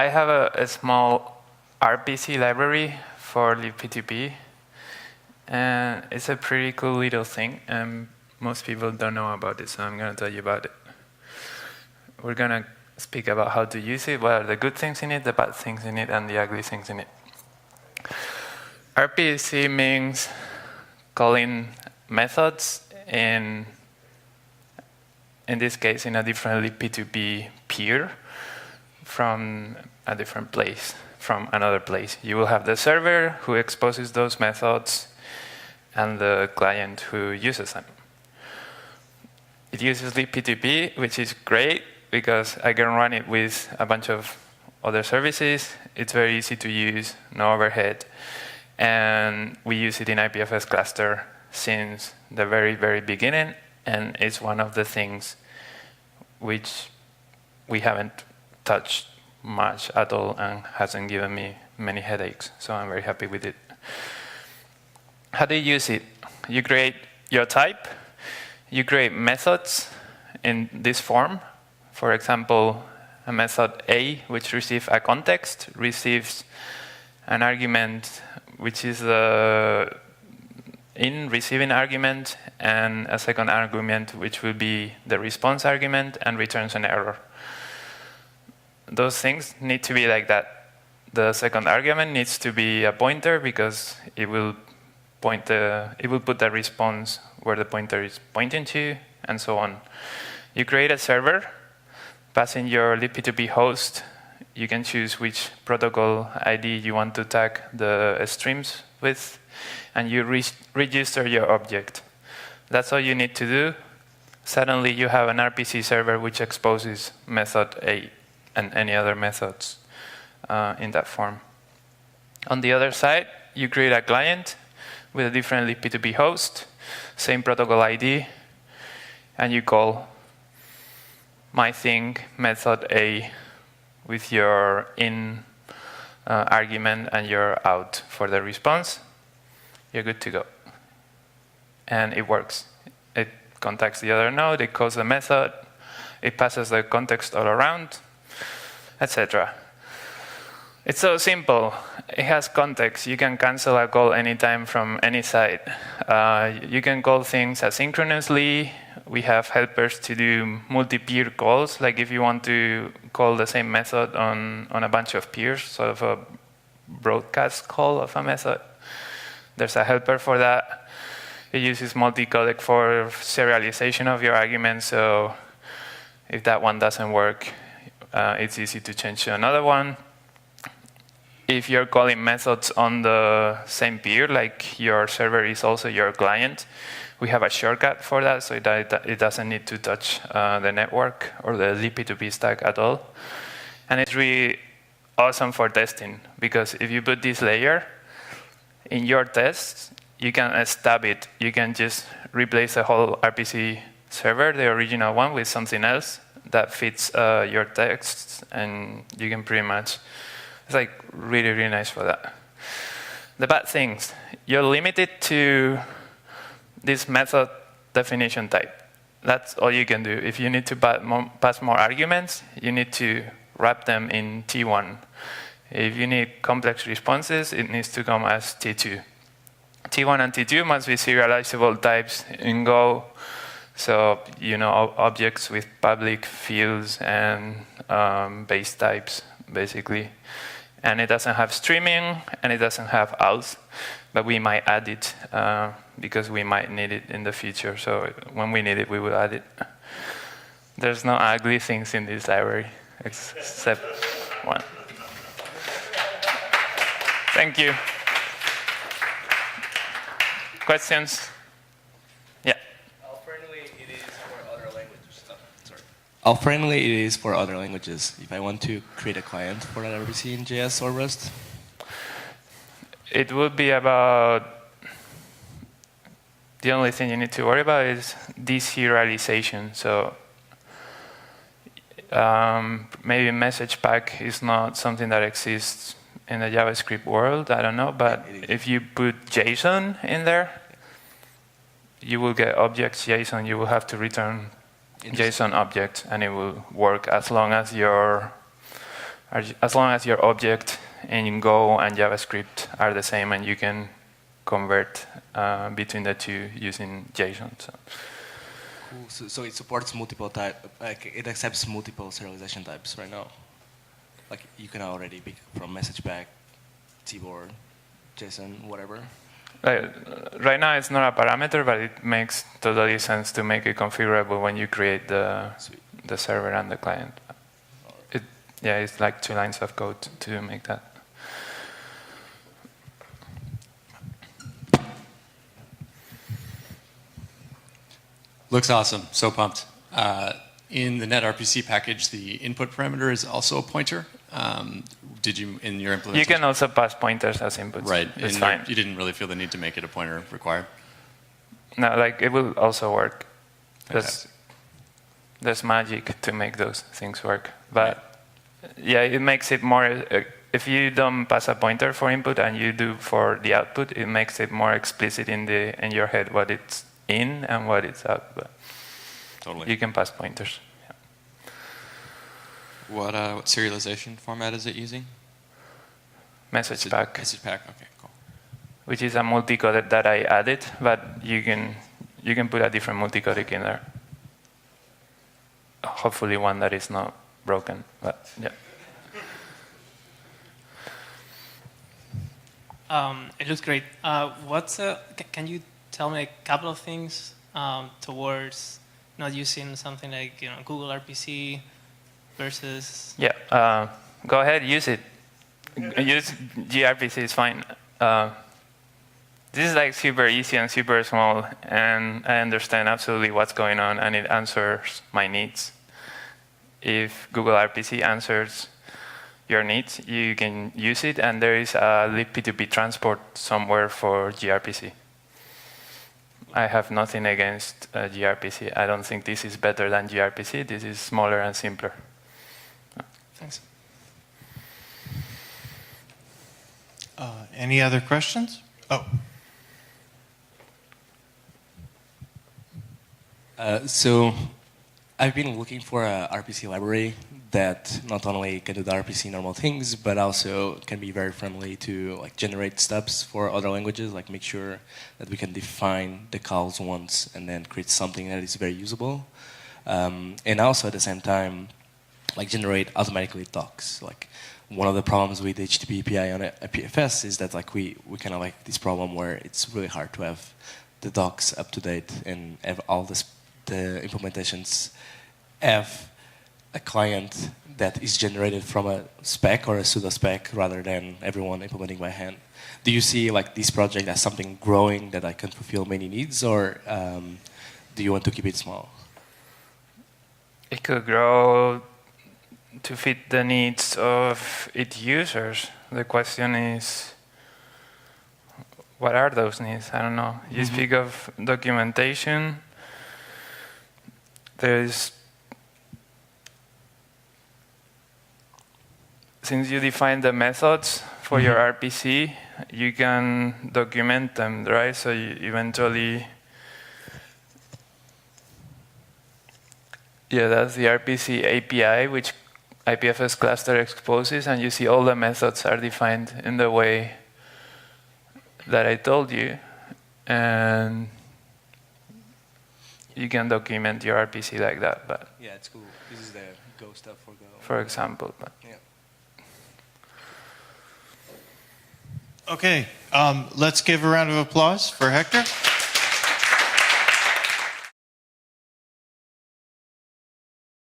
I have a small RPC library for libp2p, and it's a pretty cool little thing, and most people don't know about it, so I'm going to tell you about it. We're going to speak about how to use it, what are the good things in it, the bad things in it, and the ugly things in it. RPC means calling methods in this case, in a different libp2p peer from a different place, from another place. You will have the server who exposes those methods and the client who uses them. It uses libp2p, which is great because I can run it with a bunch of other services. It's very easy to use, no overhead. And we use it in IPFS cluster since the very, very beginning. And it's one of the things which we haven't touched much at all and hasn't given me many headaches. So I'm very happy with it. How do you use it? You create your type. You create methods in this form. For example, a method A, which receives a context, receives an argument, which is the receiving argument, and a second argument, which will be the response argument, and returns an error. Those things need to be like that. The second argument needs to be a pointer because it will put the response where the pointer is pointing to, and so on. You create a server, passing your libp2p host. You can choose which protocol ID you want to tag the streams with, and you register your object. That's all you need to do. Suddenly you have an RPC server which exposes method A and any other methods in that form. On the other side, you create a client with a different libp2p host, same protocol ID, and you call my thing method A with your in argument and your out for the response. You're good to go. And it works. It contacts the other node, it calls the method, it passes the context all around, etc. It's so simple. It has context. You can cancel a call anytime from any side. You can call things asynchronously. We have helpers to do multi-peer calls, like if you want to call the same method on a bunch of peers, sort of a broadcast call of a method. There's a helper for that. It uses multi-codec for serialization of your arguments, so if that one doesn't work, it's easy to change to another one. If you're calling methods on the same peer, like your server is also your client, we have a shortcut for that, so that it doesn't need to touch the network or the libp2p stack at all. And it's really awesome for testing, because if you put this layer in your tests, you can stub it. You can just replace the whole RPC server, the original one, with something else that fits your texts, and you can pretty much, it's like really, really nice for that. The bad things, you're limited to this method definition type. That's all you can do. If you need to pass more arguments, you need to wrap them in T1. If you need complex responses, it needs to come as T2. T1 and T2 must be serializable types in Go. So, you know, objects with public fields and base types, basically. And it doesn't have streaming, and it doesn't have out, but we might add it because we might need it in the future. So when we need it, we will add it. There's no ugly things in this library, except one. Thank you. Questions? Yeah. How friendly it is for other languages? Sorry. How friendly it is for other languages? If I want to create a client for an RPC in JS or Rust? It would be about, the only thing you need to worry about is deserialization. So maybe message pack is not something that exists in the JavaScript world, I don't know, but if you put JSON in there, you will get objects JSON. You will have to return JSON objects, and it will work as long as your as long as your object in Go and JavaScript are the same, and you can convert between the two using JSON. So. Cool. So it supports multiple like it accepts multiple serialization types right now. Like you can already pick from message back, keyboard, JSON, whatever. Right now it's not a parameter, but it makes totally sense to make it configurable when you create the server and the client. Yeah, it's like 2 lines of code to make that. Looks awesome. So pumped. In the net RPC package, the input parameter is also a pointer. Did you, in your implementation? You can also pass pointers as inputs. Right. It's fine. You didn't really feel the need to make it a pointer required? No, like it will also work. There's magic to make those things work. But yeah, it makes it more, if you don't pass a pointer for input and you do for the output, it makes it more explicit in your head what it's in and what it's out. But totally. You can pass pointers. Yeah. What serialization format is it using? Message pack. Message pack, okay, cool. Which is a multicodec that I added, but you can put a different multicodec in there. Hopefully one that is not broken, but yeah. It looks great. Can you tell me a couple of things towards not using something like Google RPC versus? Yeah, go ahead, use it. Use gRPC is fine. This is like super easy and super small, and I understand absolutely what's going on, and it answers my needs. If Google RPC answers your needs, you can use it, and there is a libp2p transport somewhere for gRPC. I have nothing against gRPC. I don't think this is better than gRPC. This is smaller and simpler. Thanks. Any other questions? Oh. So I've been looking for a RPC library that not only can do the RPC normal things, but also can be very friendly to like generate stubs for other languages, like make sure that we can define the calls once and then create something that is very usable. And also at the same time, like generate automatically docs. Like one of the problems with HTTP API on IPFS is that like we kind of like this problem where it's really hard to have the docs up to date and have all the implementations have a client that is generated from a spec or a pseudo spec rather than everyone implementing by hand. Do you see like this project as something growing that I can fulfill many needs, or do you want to keep it small? It could grow to fit the needs of its users. The question is, what are those needs? I don't know. You speak of documentation. Since you define the methods for your RPC, you can document them, right? So you eventually, yeah, that's the RPC API, which IPFS cluster exposes, and you see all the methods are defined in the way that I told you, and you can document your RPC like that. But yeah, it's cool. This is the Go stuff for Go. For example, but yeah. Okay, let's give a round of applause for Hector.